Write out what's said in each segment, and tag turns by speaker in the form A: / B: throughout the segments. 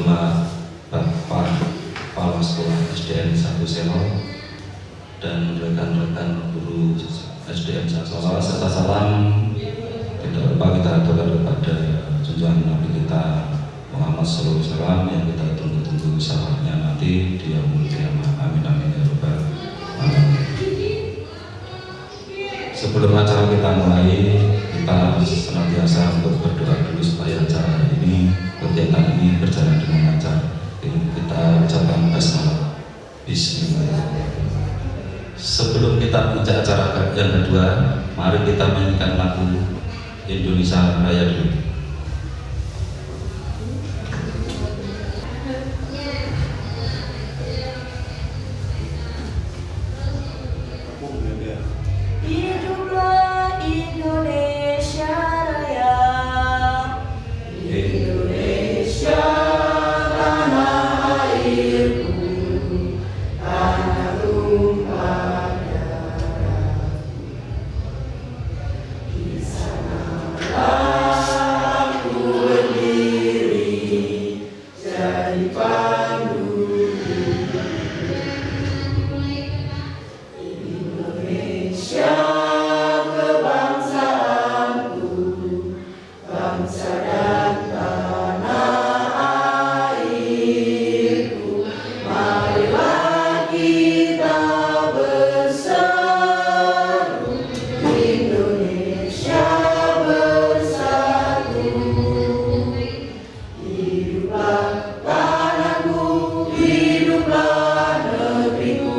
A: Bapak Kepala Sekolah SDN 1 Selo dan rekan-rekan guru SDN 1 Selo, serta salam tidak lupa kita aturkan kepada junjungan Nabi kita Muhammad SAW yang kita tunggu-tunggu salatnya nanti di yaumul qiyamah. Amin amin ya rabbal alamin. Sebelum acara kita mulai, kita senantiasa untuk berdoa dulu supaya acara ini, kegiatan ini berjalan dengan lancar. Kita ucapkan basmalah. Bismillahirrahmanirrahim. Sebelum kita bicara acara yang kedua, mari kita mainkan lagu Indonesia Raya dulu.
B: Hiduplah Indonesia Raya, Indonesia tanah airku, tanah tumpah darah. Di sanalah aku berdiri jadi pandu. Indonesia kebangsaanku, bangsa dan tanah airku. Marilah kita berseru, Indonesia bersatu. Hiduplah tanahku, hiduplah negeriku,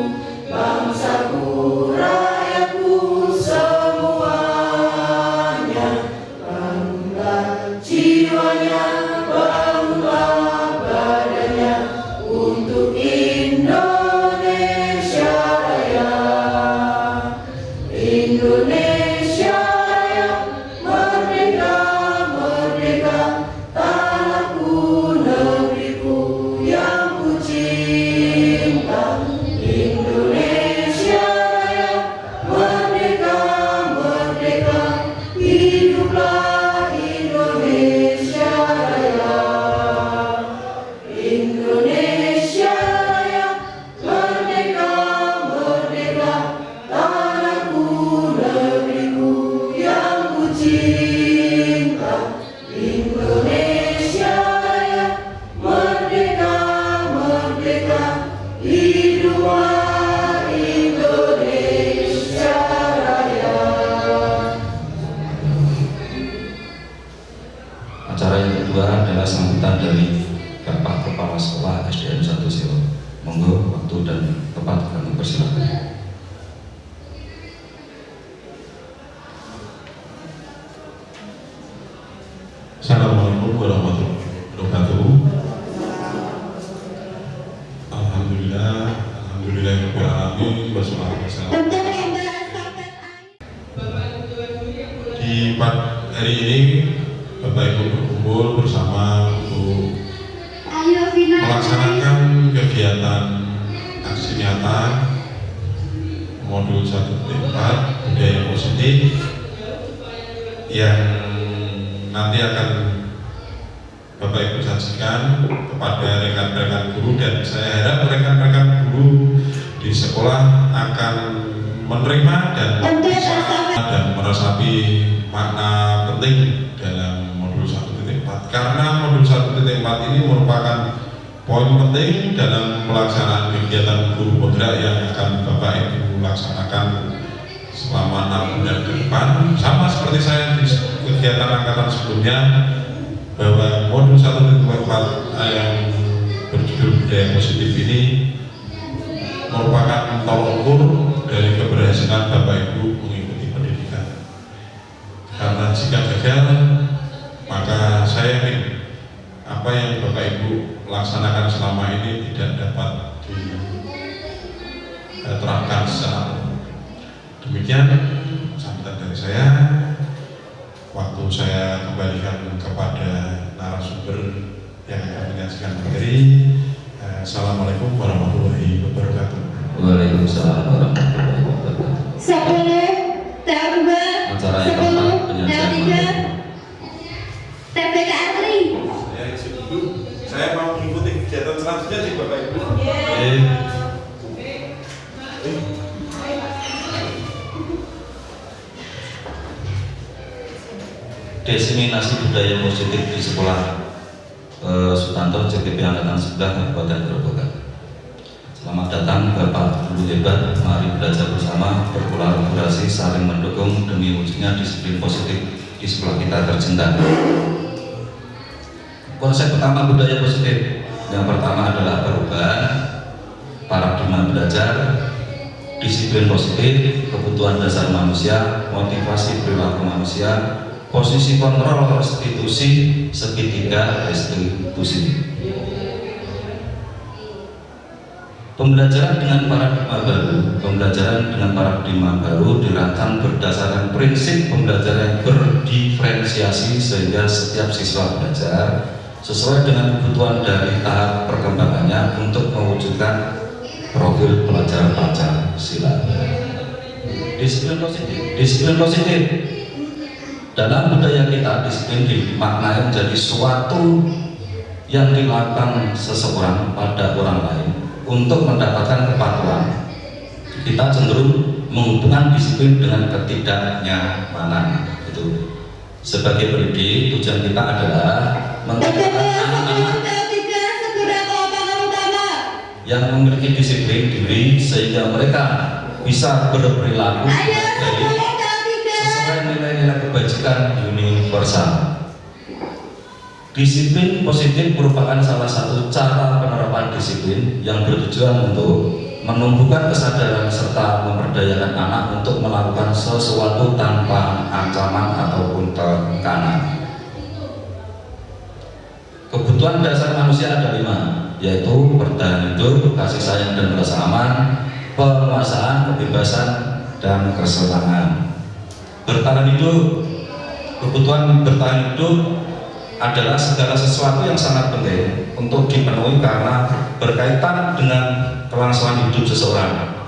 B: bangsaku, rakyatku semuanya. Bangunlah jiwanya, bangunlah badannya untuk Indonesia Raya. Indonesia Raya, merdeka, merdeka, tanahku, negeriku yang ku cinta. Indonesia Raya, merdeka, merdeka, hiduplah Indonesia Raya. Indonesia Raya, merdeka, merdeka, tanahku, negeriku yang ku cinta. Indonesia Raya, merdeka, merdeka, hiduplah Indonesia Raya.
A: Acara yang kedua adalah sambutan dari Bapak Kepala Sekolah SDN 1 Selo. Monggo waktu dan tempat kami persilakan.
C: Assalamualaikum warahmatullahi wabarakatuh. Alhamdulillahirabbil alamin, wassalatu wassalamu. Di hari ini Bapak Ibu berkumpul bersama untuk melaksanakan kegiatan aksi nyata modul 1.4 budaya positif yang nanti akan Bapak Ibu saksikan kepada rekan-rekan guru, dan saya harap rekan-rekan guru di sekolah akan menerima dan bisa dan meresapi makna penting dalam modul 1.4, karena modul 1.4 ini merupakan poin penting dalam pelaksanaan kegiatan guru penggerak yang akan Bapak Ibu laksanakan selama 6 bulan ke depan. Sama seperti saya di kegiatan angkatan sebelumnya, bahwa modul 1.4 yang berjudul budaya positif ini merupakan tolok ukur dari keberhasilan Bapak Ibu mengikuti pendidikan. Karena jika gagal, maka saya yakin apa yang Bapak Ibu laksanakan selama ini tidak dapat diterapkan secara umum. Demikian sambutan dari saya. Waktu saya kembalikan kepada narasumber yang akan menyaksikan materi. Assalamualaikum warahmatullahi wabarakatuh.
A: Waalaikumsalam warahmatullahi wabarakatuh.
B: Sebelum
A: Acara yang keempat, penyajian materi.
B: TPK Atri.
C: Saya mau mengikuti
A: diseminasi budaya positif di sekolah Sutanto CPP Angkatan 9 Kabupaten Grobogan. Selamat datang Bapak Guru hebat, mari belajar bersama, berkolaborasi, saling mendukung demi wujudnya disiplin positif di sekolah kita tercinta. Konsep pertama budaya positif, yang pertama adalah perubahan paradigma belajar, disiplin positif, kebutuhan dasar manusia, motivasi perilaku manusia, posisi kontrol restitusi, segitiga restitusi. Pembelajaran dengan paradigma baru dirancang berdasarkan prinsip pembelajaran yang berdiferensiasi sehingga setiap siswa belajar sesuai dengan kebutuhan dari tahap perkembangannya untuk mewujudkan profil pelajar Pancasila. Disiplin positif. Dalam budaya kita, disiplin dimaknai menjadi suatu yang dilakukan seseorang pada orang lain untuk mendapatkan kepatuhan. Kita cenderung menghubungkan disiplin dengan ketidaknyamanan. Itu sebagai pendidik, tujuan kita adalah menciptakan anak-anak yang memiliki disiplin diri sehingga mereka bisa berperilaku dari sesuai nilai-nilai kebajikan universal. Disiplin positif merupakan salah satu cara penerapan disiplin yang bertujuan untuk menumbuhkan kesadaran serta memberdayakan anak untuk melakukan sesuatu tanpa ancaman ataupun tekanan. Kebutuhan dasar manusia ada 5, yaitu bertahan hidup, kasih sayang dan rasa aman, penguasaan, kebebasan, dan kesenangan. Bertahan hidup, kebutuhan bertahan hidup adalah segala sesuatu yang sangat penting untuk dipenuhi karena berkaitan dengan kelangsungan hidup seseorang.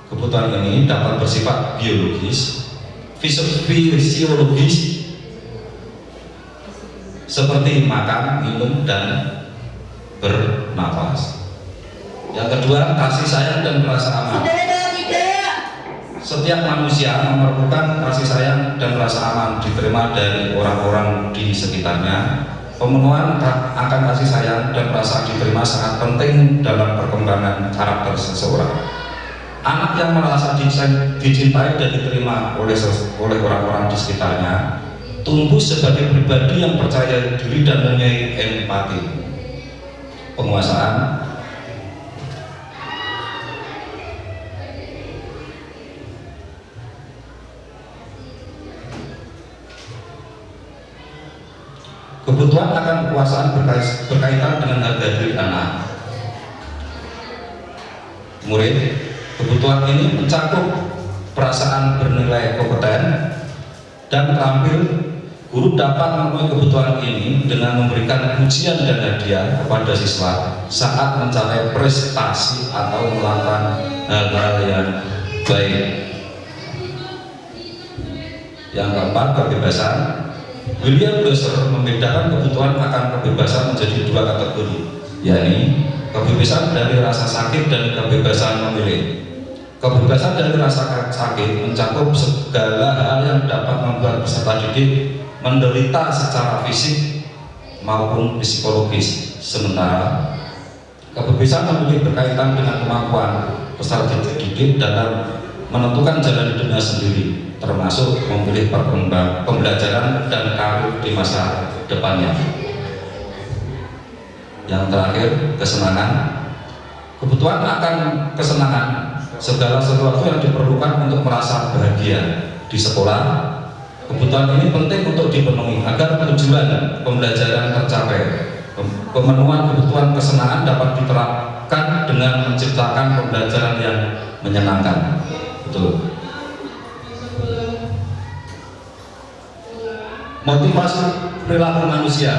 A: Kebutuhan ini dapat bersifat biologis, fisiologis, seperti makan, minum, dan bernapas. Yang kedua, kasih sayang dan rasa aman. Setiap manusia memerlukan kasih sayang dan rasa aman diterima dari orang-orang di sekitarnya. Pemenuhan akan kasih sayang dan rasa diterima sangat penting dalam perkembangan karakter seseorang. Anak yang merasa dicintai dan diterima oleh orang-orang di sekitarnya tumbuh sebagai pribadi yang percaya diri dan mempunyai empati. Penguasaan. Kebutuhan akan kekuasaan berkaitan dengan harga diri anak. Murid, kebutuhan ini mencakup perasaan bernilai kompeten dan terampil. Guru dapat memenuhi kebutuhan ini dengan memberikan pujian dan hadiah kepada siswa saat mencapai prestasi atau melakukan hal-hal yang baik. Yang keempat, kebebasan. William Glasser membedakan kebutuhan akan kebebasan menjadi 2 kategori, yakni kebebasan dari rasa sakit dan kebebasan memilih. Kebebasan dari rasa sakit mencakup segala hal yang dapat membuat peserta didik menderita secara fisik maupun psikologis. Sementara kebebasan memilih berkaitan dengan kemampuan peserta didik dalam menentukan jalan hidupnya sendiri, termasuk memilih pembelajaran dan karir di masa depannya. Yang terakhir, kesenangan. Kebutuhan akan kesenangan, segala sesuatu yang diperlukan untuk merasa bahagia di sekolah. Kebutuhan ini penting untuk dipenuhi agar tujuan pembelajaran tercapai. Pemenuhan kebutuhan kesenangan dapat diterapkan dengan menciptakan pembelajaran yang menyenangkan. Betul. Motivasi perilaku manusia.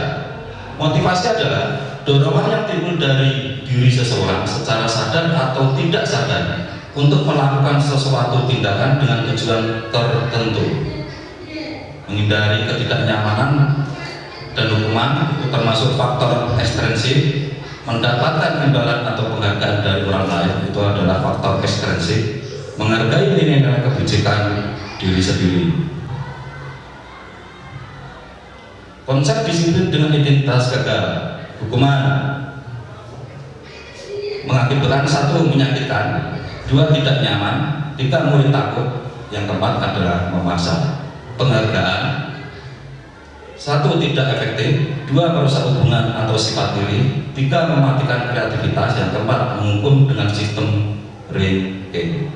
A: Motivasi adalah dorongan yang timbul dari diri seseorang secara sadar atau tidak sadar untuk melakukan sesuatu tindakan dengan tujuan tertentu. Menghindari ketidaknyamanan dan hukuman, itu termasuk faktor ekstrinsik. Mendapatkan imbalan atau penghargaan dari orang lain, itu adalah faktor ekstrinsik. Menghargai nilai-nilai kebijakan diri sendiri. Konsep disiplin dengan identitas gagal. Hukuman mengakibatkan 1. menyakitkan, 2. tidak nyaman, 3. murid takut, yang keempat adalah memaksa. Penghargaan 1. tidak efektif, 2. merusak hubungan atau sifat diri, 3. mematikan kreativitas, yang keempat menghukum dengan sistem ranking.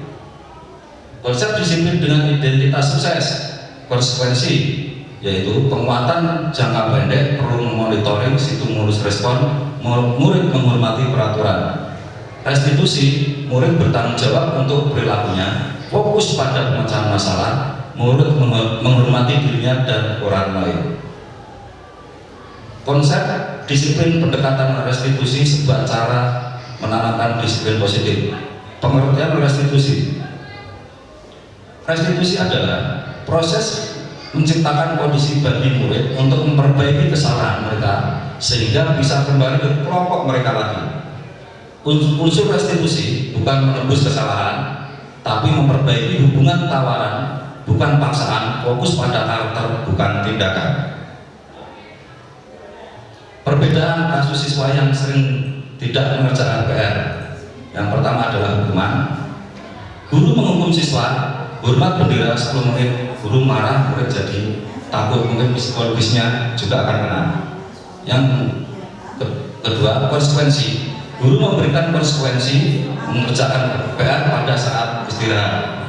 A: Konsep disiplin dengan identitas sukses. Konsekuensi yaitu penguatan jangka pendek, perlu monitoring, stimulus respon, murid menghormati peraturan. Restitusi, murid bertanggung jawab untuk perilakunya, fokus pada pemecahan masalah, murid menghormati dirinya dan orang lain. Konsep disiplin pendekatan restitusi sebuah cara menanamkan disiplin positif. Pengertian restitusi. Restitusi adalah proses menciptakan kondisi bagi murid untuk memperbaiki kesalahan mereka sehingga bisa kembali ke kelompok mereka lagi. Unsur restitusi bukan menebus kesalahan, tapi memperbaiki hubungan tawaran, bukan paksaan, fokus pada karakter, bukan tindakan. Perbedaan kasus siswa yang sering tidak mengerjakan PR. Yang pertama adalah hukuman. Guru menghukum siswa, hormat bendera 10 menit, guru marah, murid jadi takut, mungkin psikologisnya juga akan kena. Yang kedua, konsekuensi. Guru memberikan konsekuensi mengerjakan PR pada saat istirahat.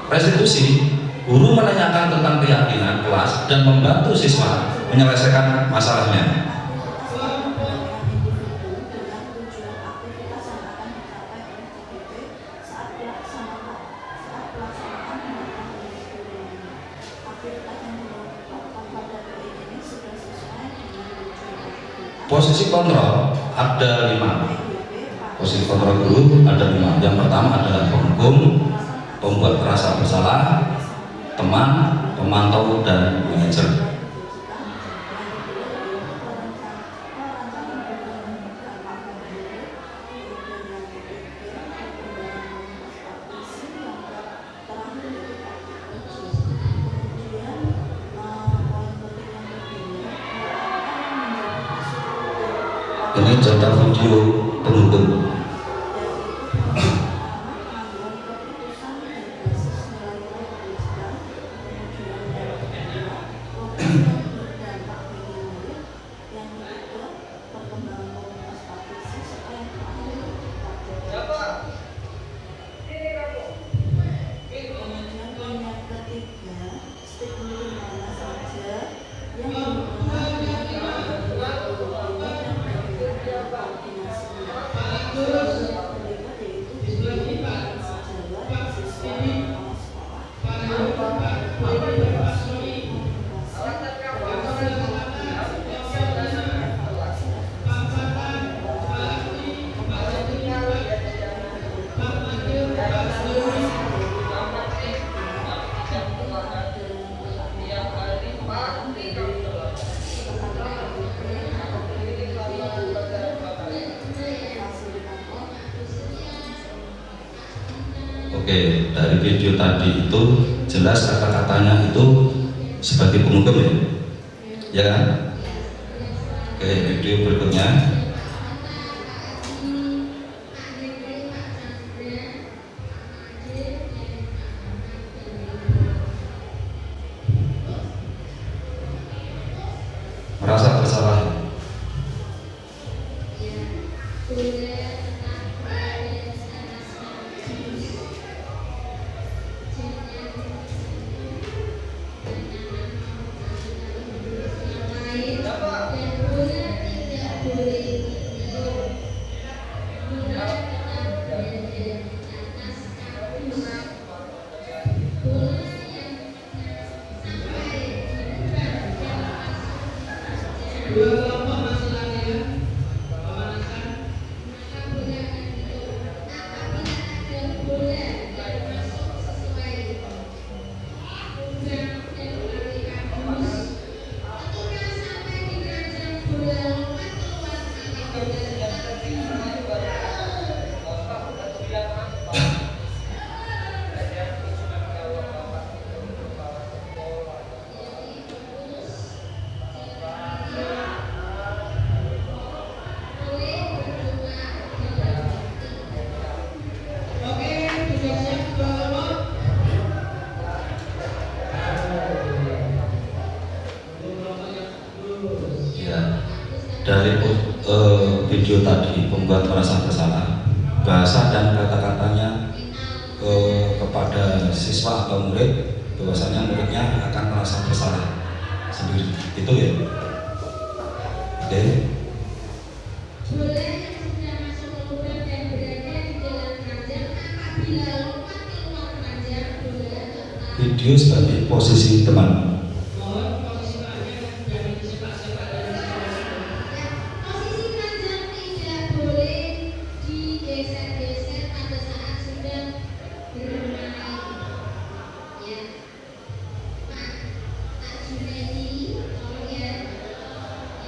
A: Restitusi, guru menanyakan tentang keyakinan kelas dan membantu siswa menyelesaikan masalahnya. Posisi kontrol ada 5. Posisi kontrol guru ada 5. Yang pertama adalah penghukum, pembuat merasa bersalah, teman, pemantau, dan manajer. Ini contoh video penghukum. Oke, dari video tadi itu jelas kata-katanya itu sebagai penghukum ya, ya kan? Oke, video berikutnya. Merasa bersalah. dari video tadi membuat merasa bersalah, bahasa dan kata-katanya kepada siswa atau murid, bahwasanya muridnya akan merasa bersalah sendiri, itu ya. Oke.
D: Boleh yang sudah masuk keluar dan berada di dalam keranjang apabila lompat keluar keranjang boleh tetap.
A: Video sebagai posisi teman.
D: Posisi keranjang tidak boleh digeser-geser pada saat sedang bermain. Ya, Pak Junaidi, tolong ya.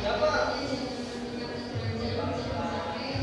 D: Jangan mendekati keranjang, jangan sampai keranjang digeser-geser.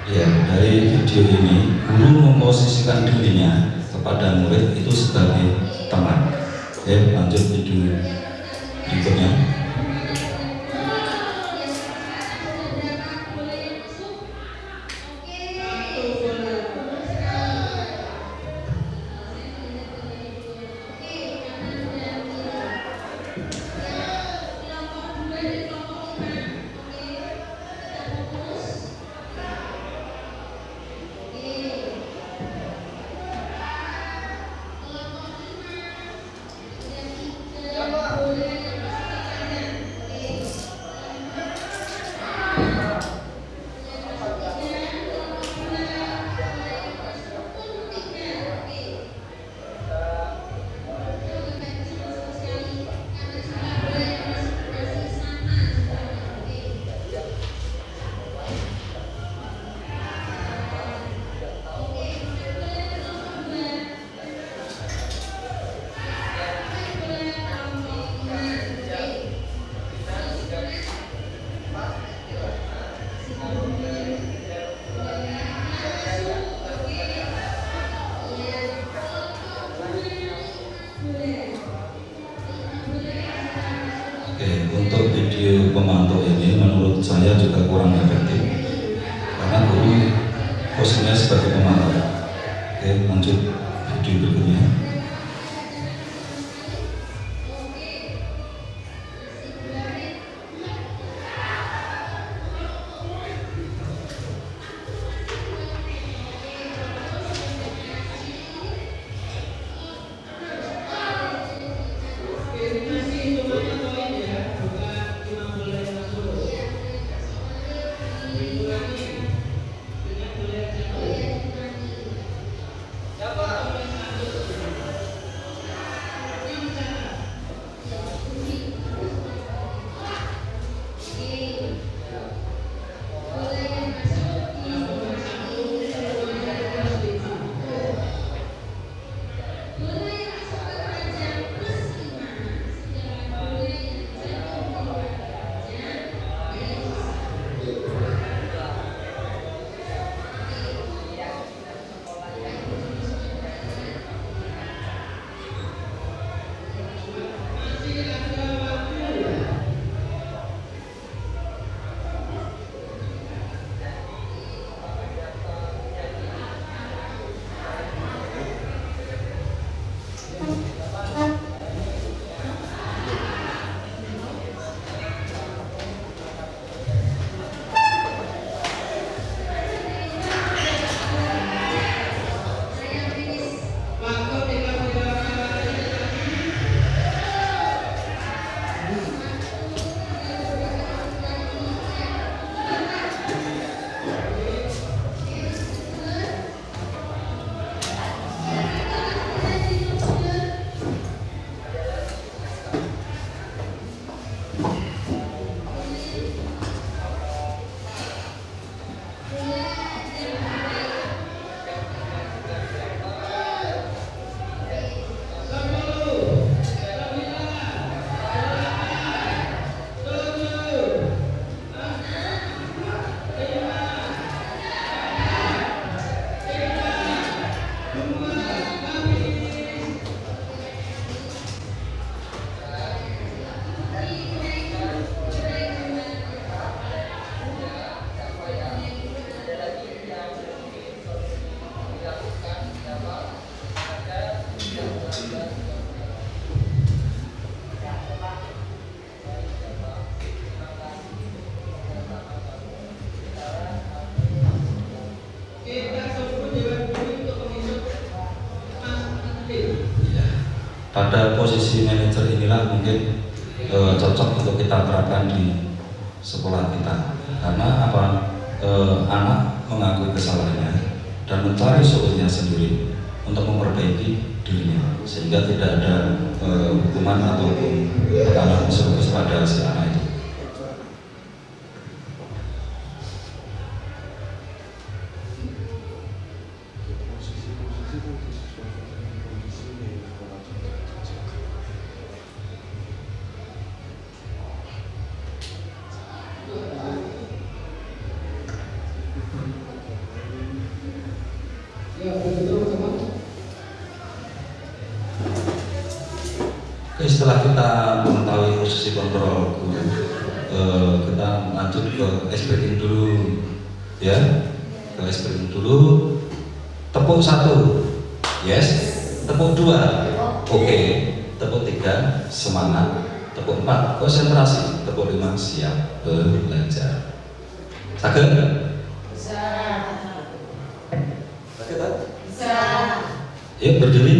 A: Ya, dari video ini guru memposisikan dirinya kepada murid itu sebagai teman. Ya, lanjut video berikutnya. Oke, untuk video pemantau ini menurut saya juga kurang efektif karena guru posisinya sebagai pemantau. Oke, lanjut video berikutnya. pada posisi manajer inilah mungkin cocok untuk kita terapkan di sekolah kita, karena apa? Anak mengakui kesalahannya dan mencari solusinya sendiri untuk memperbaiki dirinya, sehingga tidak ada hukuman ataupun tekanan khusus pada si anak itu. Oke, setelah kita mengetahui posisi kontrol guru, kita lanjut ke experting dulu, ya. Ke experting dulu. Tepuk 1, yes. Tepuk 2, oke. Tepuk 3, semangat. Tepuk 4, konsentrasi. Tepuk 5, siap belajar. Sakit?
B: Bisa.
A: Sakit tak?
B: Bisa.
A: Yuk berdiri.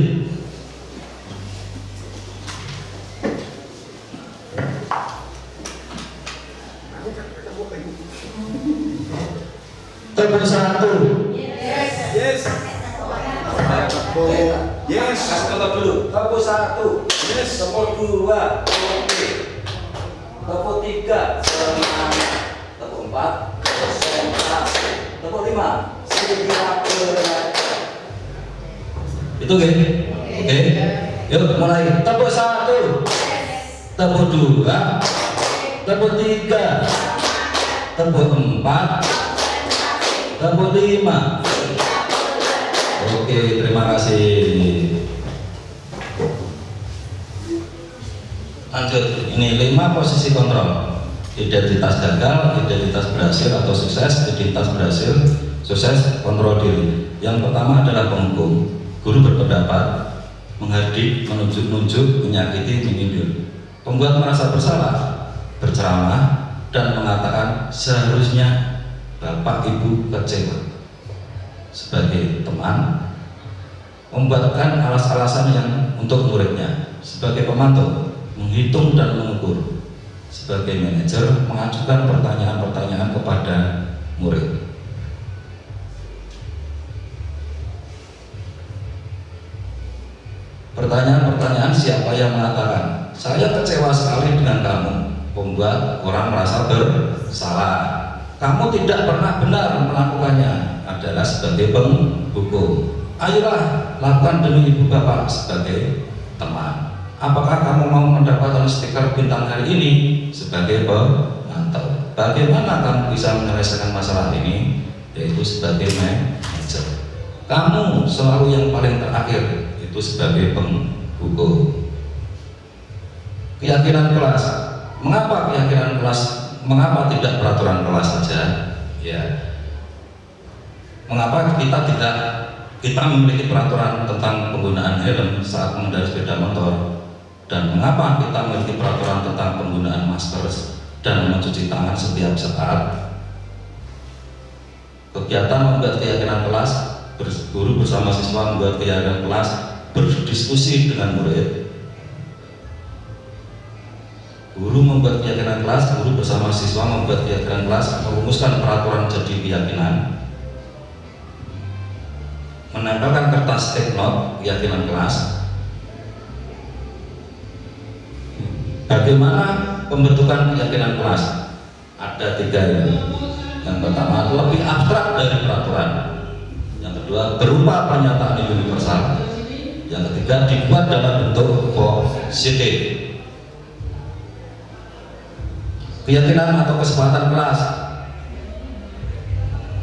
A: Tepuk 1.
B: Yes.
A: Yes. Kasih contoh dulu. Tepuk 1. Yes. Tepuk 2. Oke. Tepuk 3. Semangat. Tepuk 4. Konsentrasi. Tepuk 5. Siap belajar. Itu oke? Oke. Yuk mulai. Tepuk 1. Tepuk 2. Tepuk 3. Tepuk 4. Tepuk 5. Oke, terima kasih. Lanjut, ini 5 posisi kontrol. Identitas gagal, identitas berhasil atau sukses, identitas berhasil, sukses, kontrol diri. Yang pertama adalah penghukum. Guru berpendapat, menghardik, menunjuk-nunjuk, menyakiti, menyindir. Pembuat merasa bersalah, berceramah, dan mengatakan seharusnya Bapak Ibu kecewa. Sebagai teman, membuatkan alas-alasan yang untuk muridnya. Sebagai pemantau, menghitung dan mengukur. Sebagai manajer, mengajukan pertanyaan-pertanyaan kepada murid. Pertanyaan-pertanyaan siapa yang mengatakan, saya kecewa sekali dengan kamu, membuat orang merasa bersalah. Kamu tidak pernah benar melakukannya, adalah sebagai penghukum. Ayolah, lakukan demi ibu bapak sebagai teman. Apakah kamu mau mendapatkan stiker bintang hari ini? Sebagai pemantau. Bagaimana kamu bisa menyelesaikan masalah ini? Yaitu sebagai manajer. Kamu selalu yang paling terakhir, itu sebagai penghukum. Keyakinan kelas. Mengapa keyakinan kelas? Mengapa tidak peraturan kelas saja? Ya. Mengapa kita memiliki peraturan tentang penggunaan helm saat mengendarai sepeda motor, dan mengapa kita memiliki peraturan tentang penggunaan masker dan mencuci tangan setiap saat? Kegiatan membuat keyakinan kelas, guru bersama siswa membuat keyakinan kelas, berdiskusi dengan murid. Guru membuat keyakinan kelas, guru bersama siswa membuat keyakinan kelas, merumuskan peraturan jadi keyakinan, menempelkan kertas take note keyakinan kelas. Bagaimana pembentukan keyakinan kelas? Ada 3 ya. Yang pertama lebih abstrak dari peraturan. Yang kedua berupa pernyataan universal. Yang ketiga dibuat dalam bentuk positif. Keyakinan atau kesepakatan kelas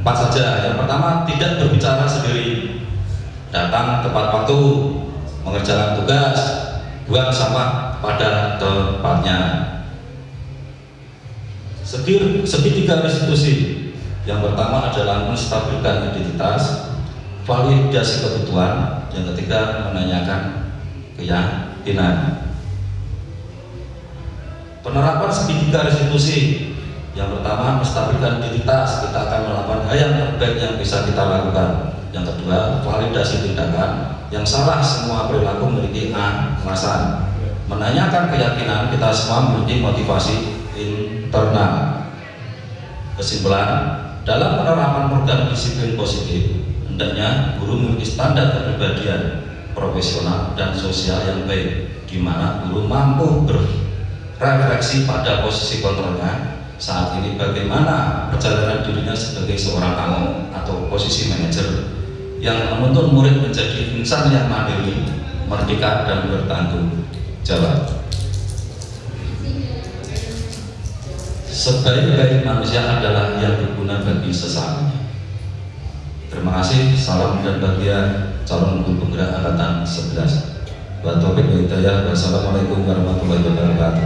A: 4 saja. Yang pertama, tidak berbicara sendiri, datang tepat waktu, mengerjakan tugas, buang sampah pada tempatnya. Segitiga restitusi. Yang pertama adalah menstabilkan identitas, validasi kebutuhan. Yang ketiga, menanyakan keyakinan. Penerapan segitiga restitusi. Yang pertama, menstabilkan identitas. Kita akan melakukan hal yang terbaik yang bisa kita lakukan. Yang kedua, validasi tindakan. Yang salah semua perilaku memiliki alasan. Menanyakan keyakinan kita semua memiliki motivasi internal. Kesimpulan, dalam penerapan program disiplin positif, hendaknya guru memiliki standar kepribadian profesional dan sosial yang baik, di mana guru mampu berefleksi pada posisi kontrolnya saat ini, bagaimana perjalanan dirinya sebagai seorang kamu atau posisi manajer yang menuntun murid menjadi insan yang mandiri, merdeka dan bertanggung jawab. Sebaik-baik manusia adalah yang berguna bagi sesamanya. Terima kasih. Salam dan bahagia calon guru penggerak angkatan 11. Wa taufiq wa hidayah. Wassalamualaikum warahmatullahi wabarakatuh.